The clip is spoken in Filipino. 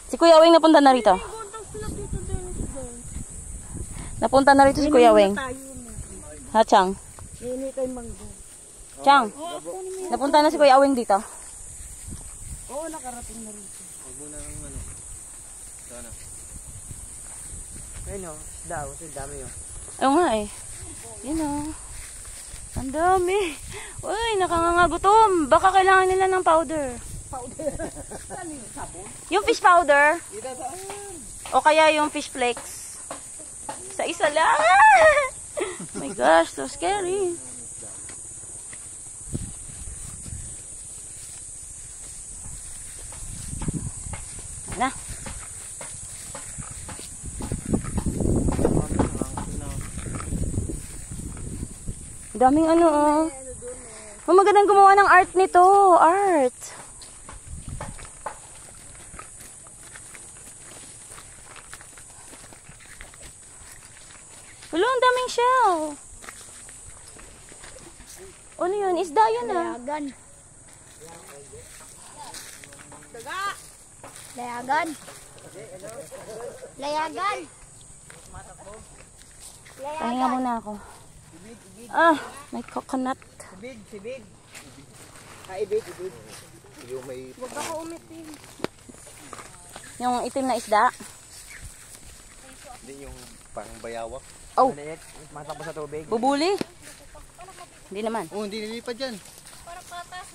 Si Kuya Weng napunta na rito. Napunta na rito si Kuya Weng. Ha, Chang? Chang, napunta na si Kuya Weng dito. Oo, nakarating na rito. Huwag mo na ng ano. Sana. Ayun o, isda o. Dami o. Oo nga eh. Yun o. Ang dami. Uy, nakangangagutom. Baka kailangan nila ng powder. Powder? Saan yung sabon? Yung fish powder. Ida saan? O kaya yung fish flakes. Sa isa lang. Oh my gosh, so scary. Na. Daming ano oh. Magandang gumawa ng art nito. Art. Wala, ang daming shell. Ano yun? Isda yun ah. Layagan. Daga! Layagan. Layagan. Pahinga muna ako. Ah, may coconut. Sibig. Ibig. Yung may... Huwag ako umitin. Yung itim na isda. Hindi yung parang bayawak. Oh, Maliit. Matakbo sa tubig. bubuli. Hindi naman. Oh, hindi nilipad yan. Parang patas.